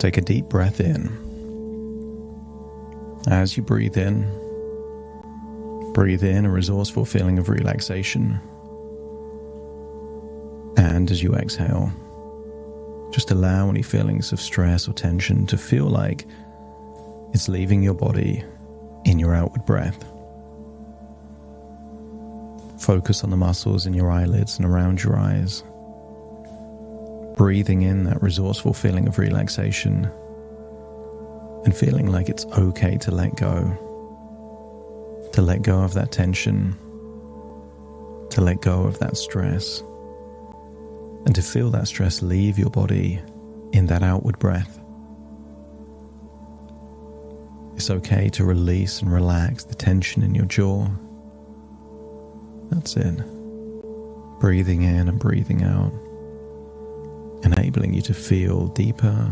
Take a deep breath in. As you breathe in a resourceful feeling of relaxation. And as you exhale, just allow any feelings of stress or tension to feel like it's leaving your body in your outward breath. Focus on the muscles in your eyelids and around your eyes. Breathing in that resourceful feeling of relaxation and feeling like it's okay to let go of that tension, to let go of that stress, and to feel that stress leave your body in that outward breath. It's okay to release and relax the tension in your jaw. That's it. Breathing in and breathing out, enabling you to feel deeper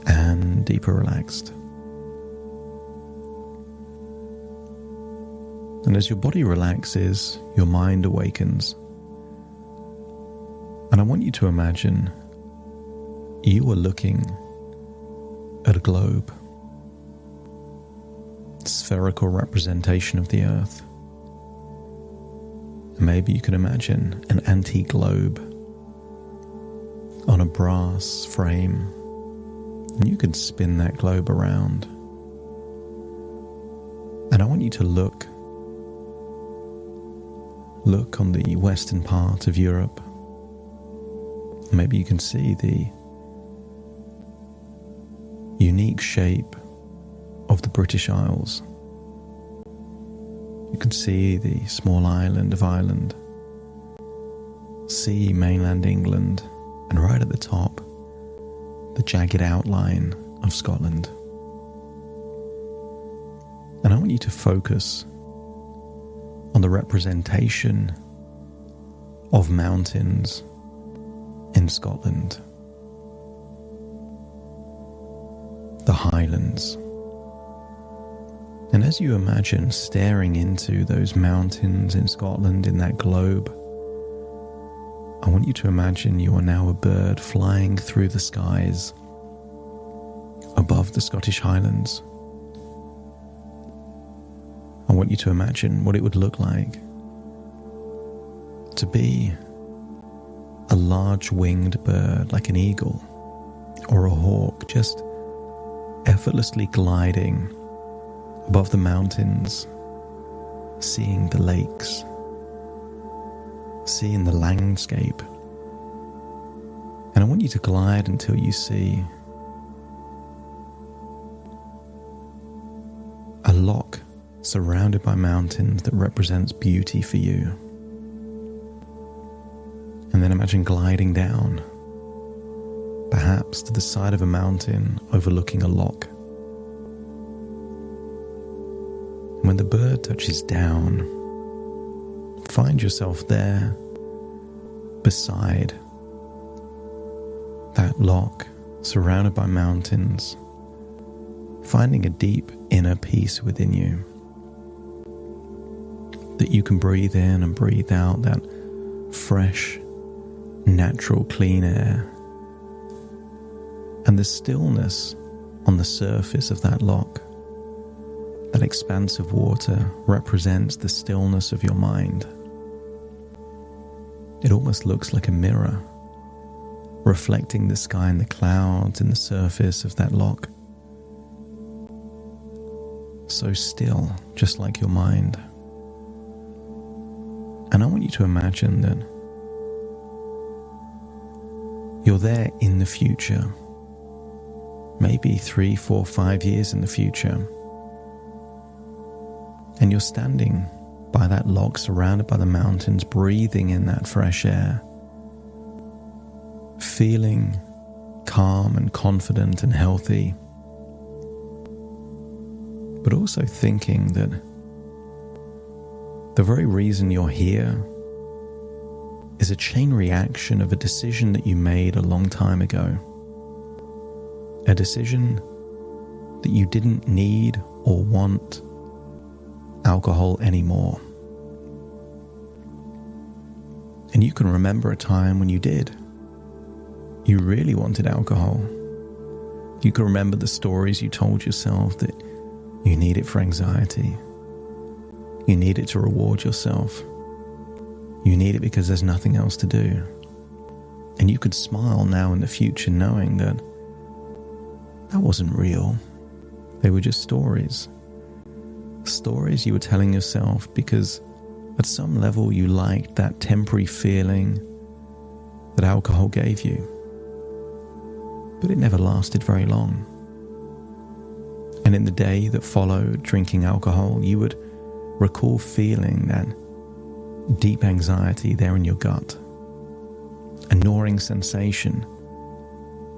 and deeper relaxed. And as your body relaxes, your mind awakens. And I want you to imagine you are looking at a globe, spherical representation of the earth. And maybe you can imagine an antique globe on a brass frame, and you can spin that globe around. And I want you to look on the western part of Europe. Maybe you can see the unique shape of the British Isles. You can see the small island of Ireland, see mainland England, and right at the top, the jagged outline of Scotland. And I want you to focus on the representation of mountains in Scotland, the Highlands. And as you imagine staring into those mountains in Scotland in that globe, I want you to imagine you are now a bird flying through the skies above the Scottish Highlands. I want you to imagine what it would look like to be a large winged bird like an eagle or a hawk, just effortlessly gliding above the mountains, seeing the lakes, seeing the landscape. And I want you to glide until you see a loch surrounded by mountains that represents beauty for you. And then imagine gliding down, perhaps to the side of a mountain overlooking a loch. When the bird touches down, find yourself there beside that loch, surrounded by mountains, finding a deep inner peace within you, that you can breathe in and breathe out that fresh, natural, clean air. And the stillness on the surface of that loch, that expanse of water, represents the stillness of your mind. It almost looks like a mirror, reflecting the sky and the clouds in the surface of that loch. So still, just like your mind. And I want you to imagine that you're there in the future, maybe 3, 4, 5 years in the future. And you're standing by that loch surrounded by the mountains, breathing in that fresh air, feeling calm and confident and healthy, but also thinking that the very reason you're here is a chain reaction of a decision that you made a long time ago. A decision that you didn't need or want alcohol anymore. And you can remember a time when you did. you really wanted alcohol. You could remember the stories you told yourself that you need it for anxiety. You need it to reward yourself. You need it because there's nothing else to do. And you could smile now in the future knowing that that wasn't real. They were just stories. Stories you were telling yourself because at some level you liked that temporary feeling that alcohol gave you. But it never lasted very long. And in the day that followed drinking alcohol, you would recall feeling that deep anxiety there in your gut, a gnawing sensation,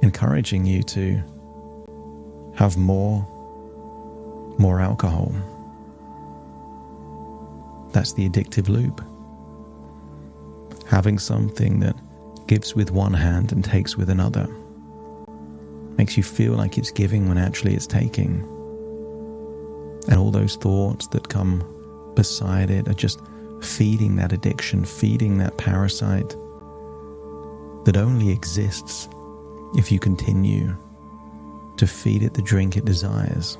encouraging you to have more alcohol. That's the addictive loop. Having something that gives with one hand and takes with another makes you feel like it's giving when actually it's taking. And all those thoughts that come beside it are just feeding that addiction, feeding that parasite that only exists if you continue to feed it the drink it desires.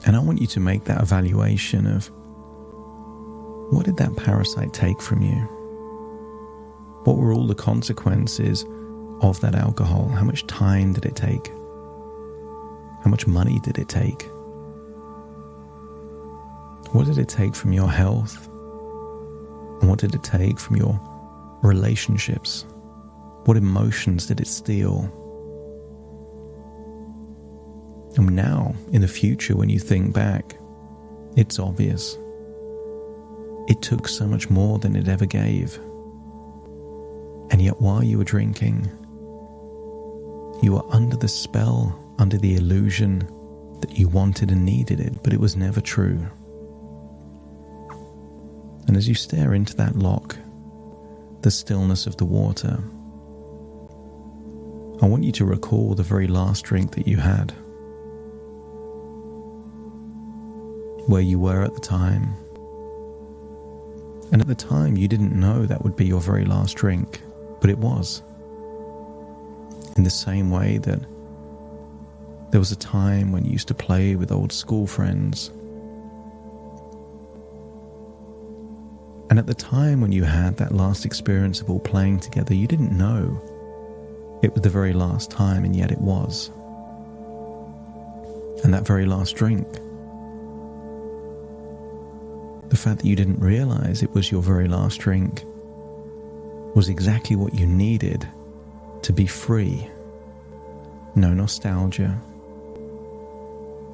And I want you to make that evaluation of what did that parasite take from you? What were all the consequences of that alcohol? How much time did it take? How much money did it take? What did it take from your health? And what did it take from your relationships? What emotions did it steal? And now, in the future, when you think back, it's obvious. It took so much more than it ever gave. And yet while you were drinking, you were under the spell, under the illusion that you wanted and needed it, but it was never true. And as you stare into that lock, the stillness of the water, I want you to recall the very last drink that you had, where you were at the time. And at the time, you didn't know that would be your very last drink, but it was. In the same way that there was a time when you used to play with old school friends. And at the time when you had that last experience of all playing together, you didn't know it was the very last time, and yet it was. And that very last drink, the fact that you didn't realize it was your very last drink, was exactly what you needed to be free. No nostalgia,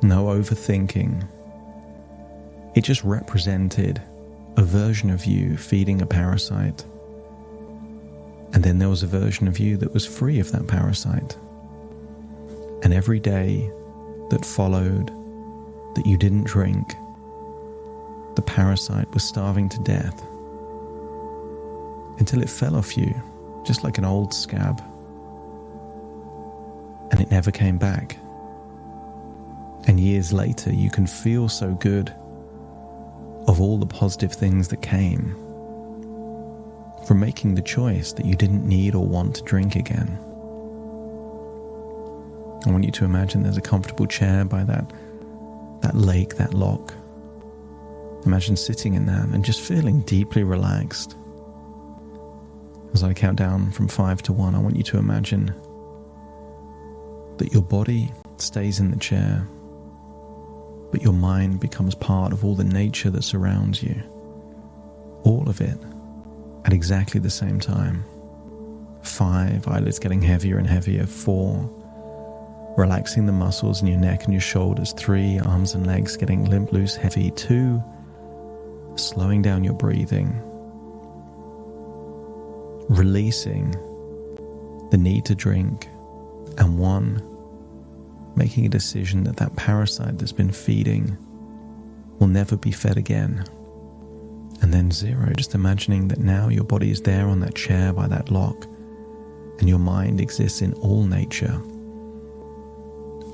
no overthinking. It just represented a version of you feeding a parasite. And then there was a version of you that was free of that parasite. And every day that followed that you didn't drink, the parasite was starving to death until it fell off you, just like an old scab. And it never came back. And years later, you can feel so good of all the positive things that came from making the choice that you didn't need or want to drink again. I want you to imagine there's a comfortable chair by that lake, that lock. Imagine sitting in that and just feeling deeply relaxed. As I count down from 5 to 1, I want you to imagine that your body stays in the chair, but your mind becomes part of all the nature that surrounds you. All of it at exactly the same time. 5, eyelids getting heavier and heavier. 4, relaxing the muscles in your neck and your shoulders. 3, arms and legs getting limp, loose, heavy. 2, slowing down your breathing, releasing the need to drink. And 1, making a decision that that parasite that's been feeding will never be fed again. And then 0, just imagining that now your body is there on that chair by that lock, and your mind exists in all nature,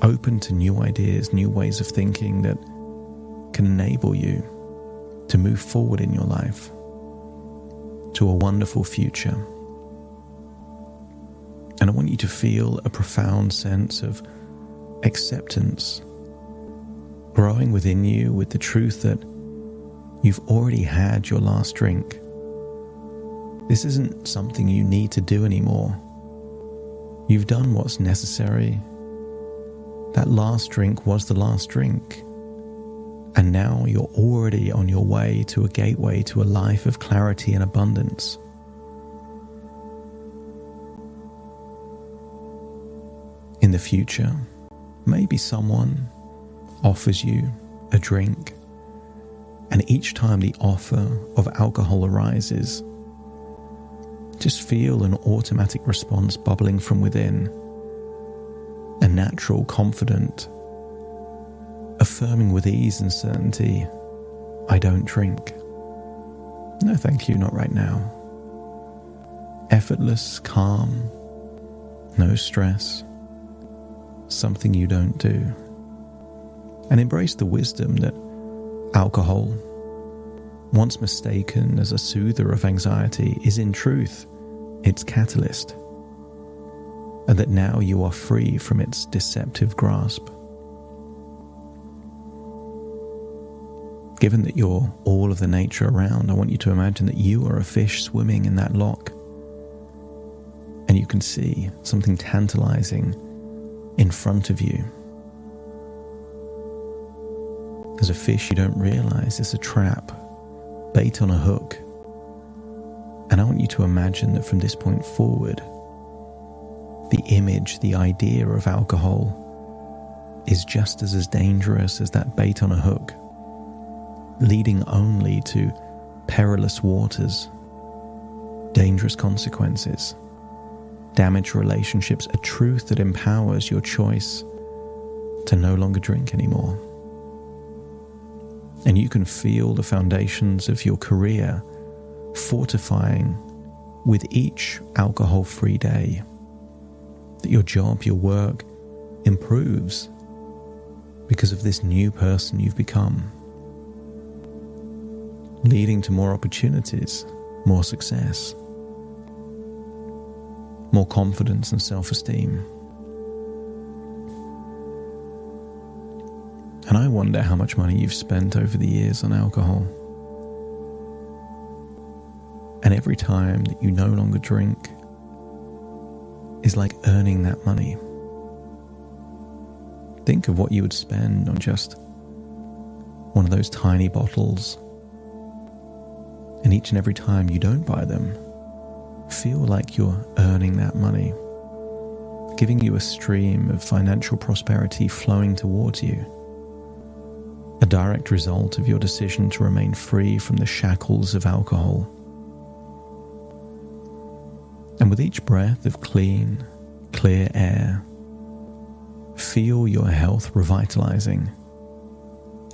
open to new ideas, new ways of thinking that can enable you to move forward in your life to a wonderful future. And I want you to feel a profound sense of acceptance growing within you with the truth that you've already had your last drink. This isn't something you need to do anymore. You've done what's necessary. That last drink was the last drink. And now you're already on your way to a gateway to a life of clarity and abundance. In the future, maybe someone offers you a drink, and each time the offer of alcohol arises, just feel an automatic response bubbling from within, a natural, confident, affirming with ease and certainty, I don't drink. No, thank you, not right now. Effortless, calm, no stress, something you don't do. And embrace the wisdom that alcohol, once mistaken as a soother of anxiety, is in truth its catalyst, and that now you are free from its deceptive grasp. Given that you're all of the nature around, I want you to imagine that you are a fish swimming in that loch, and you can see something tantalizing in front of you. As a fish, you don't realize it's a trap, bait on a hook. And I want you to imagine that from this point forward, the image, the idea of alcohol is just as dangerous as that bait on a hook, leading only to perilous waters, dangerous consequences, damaged relationships, a truth that empowers your choice to no longer drink anymore. And you can feel the foundations of your career fortifying with each alcohol-free day. That your job, your work improves because of this new person you've become, leading to more opportunities, more success, more confidence and self-esteem. And I wonder how much money you've spent over the years on alcohol. And every time that you no longer drink is like earning that money. Think of what you would spend on just one of those tiny bottles. And each and every time you don't buy them, feel like you're earning that money, giving you a stream of financial prosperity flowing towards you. A direct result of your decision to remain free from the shackles of alcohol. And with each breath of clean, clear air, feel your health revitalizing,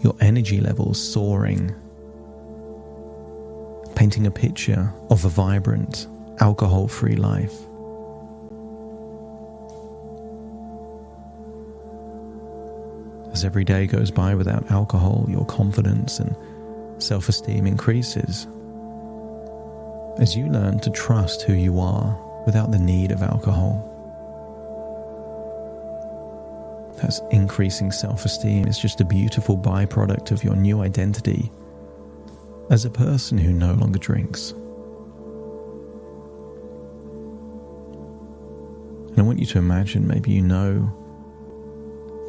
your energy levels soaring, painting a picture of a vibrant, alcohol-free life. As every day goes by without alcohol, your confidence and self-esteem increases. As you learn to trust who you are without the need of alcohol. That increasing self-esteem is just a beautiful byproduct of your new identity as a person who no longer drinks. And I want you to imagine, maybe you know,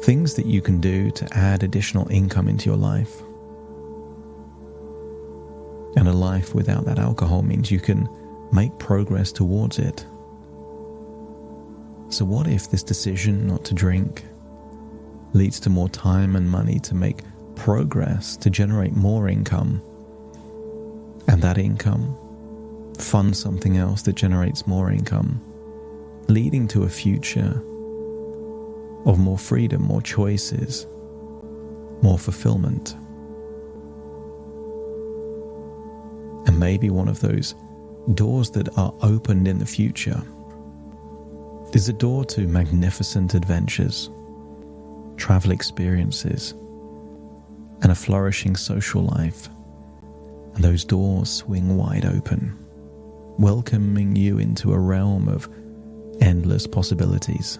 things that you can do to add additional income into your life. And a life without that alcohol means you can make progress towards it. So what if this decision not to drink leads to more time and money to make progress, to generate more income, and that income funds something else that generates more income, leading to a future of more freedom, more choices, more fulfillment. And maybe one of those doors that are opened in the future is a door to magnificent adventures, travel experiences, and a flourishing social life. And those doors swing wide open, welcoming you into a realm of endless possibilities.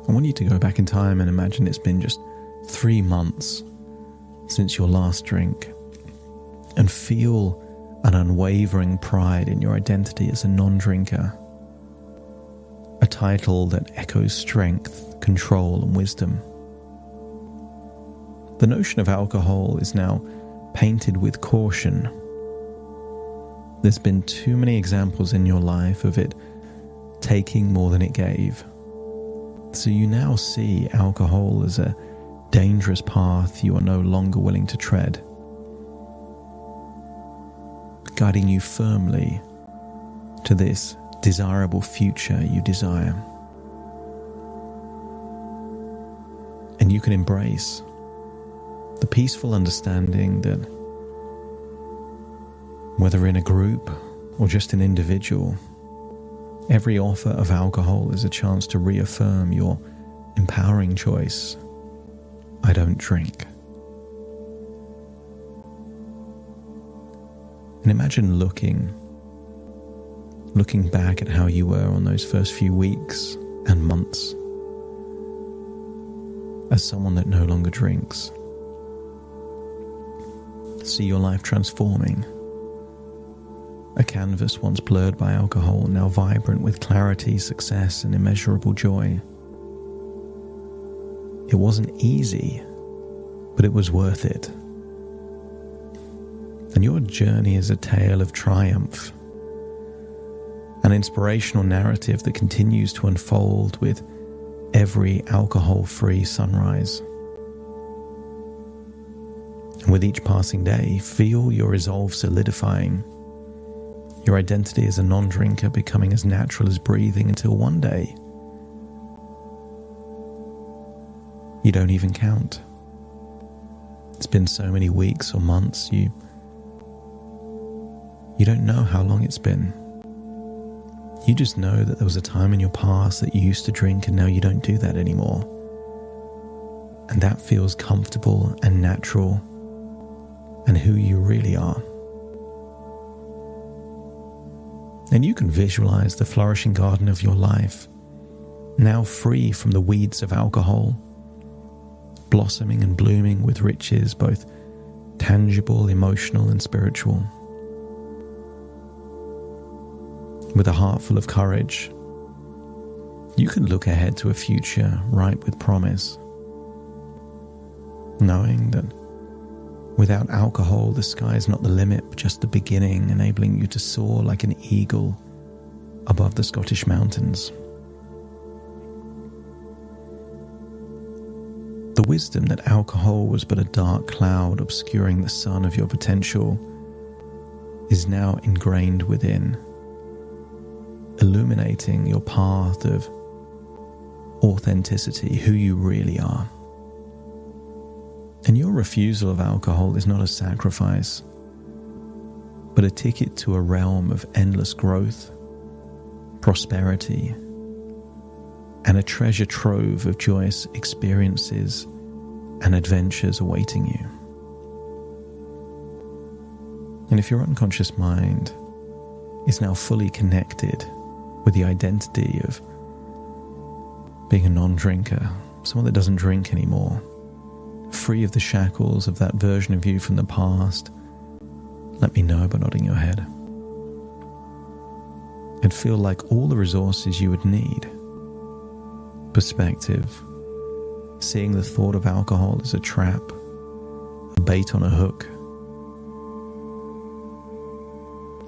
I want you to go back in time and imagine it's been just 3 months since your last drink, and feel an unwavering pride in your identity as a non-drinker, a title that echoes strength, control, and wisdom. The notion of alcohol is now painted with caution. There's been too many examples in your life of it taking more than it gave. So you now see alcohol as a dangerous path you are no longer willing to tread, guiding you firmly to this desirable future you desire. And you can embrace the peaceful understanding that whether in a group or just an individual, every offer of alcohol is a chance to reaffirm your empowering choice. I don't drink. And imagine looking back at how you were on those first few weeks and months as someone that no longer drinks. See your life transforming. A canvas once blurred by alcohol, now vibrant with clarity, success, and immeasurable joy. It wasn't easy, but it was worth it. And your journey is a tale of triumph, an inspirational narrative that continues to unfold with every alcohol-free sunrise. And with each passing day, feel your resolve solidifying, your identity as a non-drinker becoming as natural as breathing, until one day you don't even count. It's been so many weeks or months, you don't know how long it's been. You just know that there was a time in your past that you used to drink and now you don't do that anymore. And that feels comfortable and natural and who you really are. And you can visualize the flourishing garden of your life, now free from the weeds of alcohol, blossoming and blooming with riches, both tangible, emotional, and spiritual. With a heart full of courage, you can look ahead to a future ripe with promise, knowing that without alcohol, the sky is not the limit, but just the beginning, enabling you to soar like an eagle above the Scottish mountains. The wisdom that alcohol was but a dark cloud obscuring the sun of your potential is now ingrained within, illuminating your path of authenticity, who you really are. And your refusal of alcohol is not a sacrifice, but a ticket to a realm of endless growth, prosperity, and a treasure trove of joyous experiences and adventures awaiting you. And if your unconscious mind is now fully connected with the identity of being a non-drinker, someone that doesn't drink anymore, free of the shackles of that version of you from the past, let me know by nodding your head. It'd feel like all the resources you would need: perspective, seeing the thought of alcohol as a trap, a bait on a hook,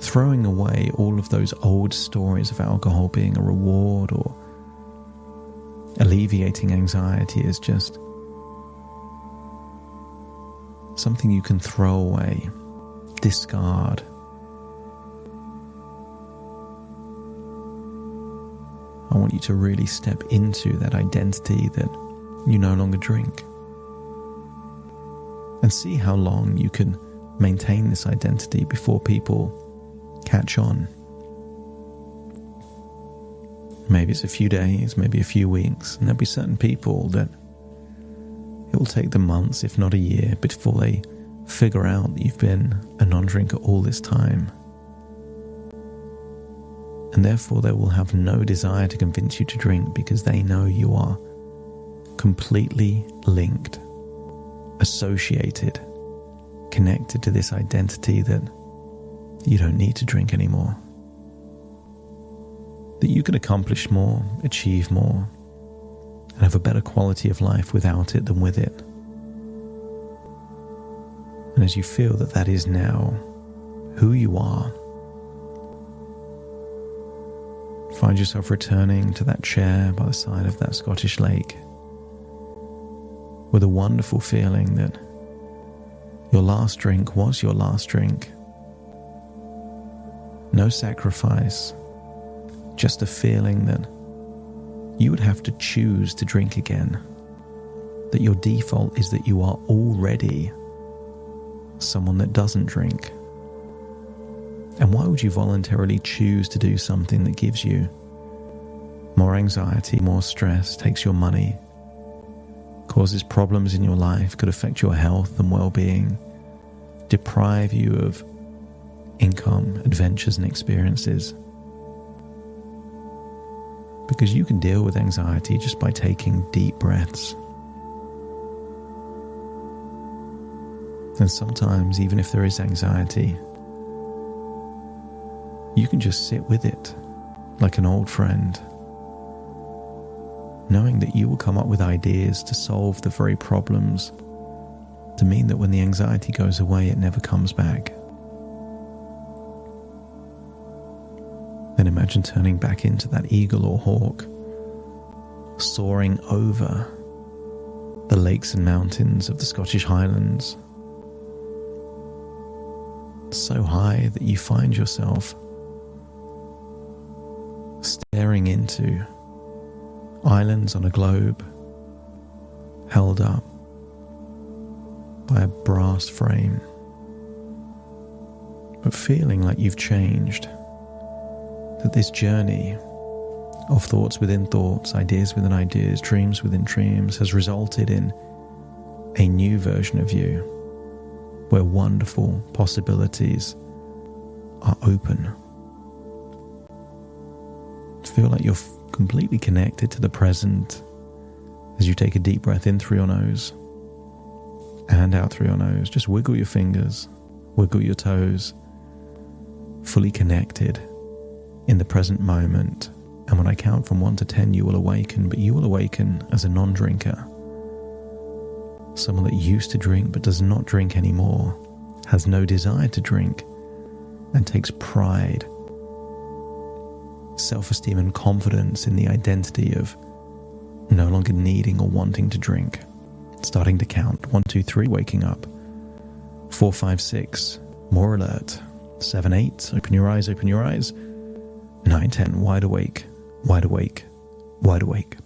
throwing away all of those old stories of alcohol being a reward or alleviating anxiety is just something you can throw away, discard. I want you to really step into that identity that you no longer drink, and see how long you can maintain this identity before people catch on. Maybe it's a few days, maybe a few weeks, and there'll be certain people that it will take them months, if not a year, before they figure out that you've been a non-drinker all this time. And therefore they will have no desire to convince you to drink, because they know you are completely linked, associated, connected to this identity that you don't need to drink anymore. That you can accomplish more, achieve more, and have a better quality of life without it than with it. And as you feel that that is now who you are, find yourself returning to that chair by the side of that Scottish lake with a wonderful feeling that your last drink was your last drink. No sacrifice, just a feeling that you would have to choose to drink again. That your default is that you are already someone that doesn't drink. And why would you voluntarily choose to do something that gives you more anxiety, more stress, takes your money, causes problems in your life, could affect your health and well-being, deprive you of income, adventures and experiences? Because you can deal with anxiety just by taking deep breaths. And sometimes, even if there is anxiety, you can just sit with it like an old friend, knowing that you will come up with ideas to solve the very problems, to mean that when the anxiety goes away, it never comes back. Then imagine turning back into that eagle or hawk, soaring over the lakes and mountains of the Scottish Highlands, so high that you find yourself staring into islands on a globe held up by a brass frame, but feeling like you've changed, that this journey of thoughts within thoughts, ideas within ideas, dreams within dreams has resulted in a new version of you where wonderful possibilities are open. Feel like you're completely connected to the present as you take a deep breath in through your nose and out through your nose. Just wiggle your fingers, wiggle your toes, fully connected in the present moment. And when I count from 1 to 10, you will awaken, but you will awaken as a non-drinker. Someone that used to drink but does not drink anymore, has no desire to drink, and takes pride, self-esteem and confidence in the identity of no longer needing or wanting to drink. Starting to count. 1, 2, 3, waking up. 4, 5, 6, more alert. 7, 8, open your eyes, open your eyes. 9, 10, wide awake, wide awake, wide awake.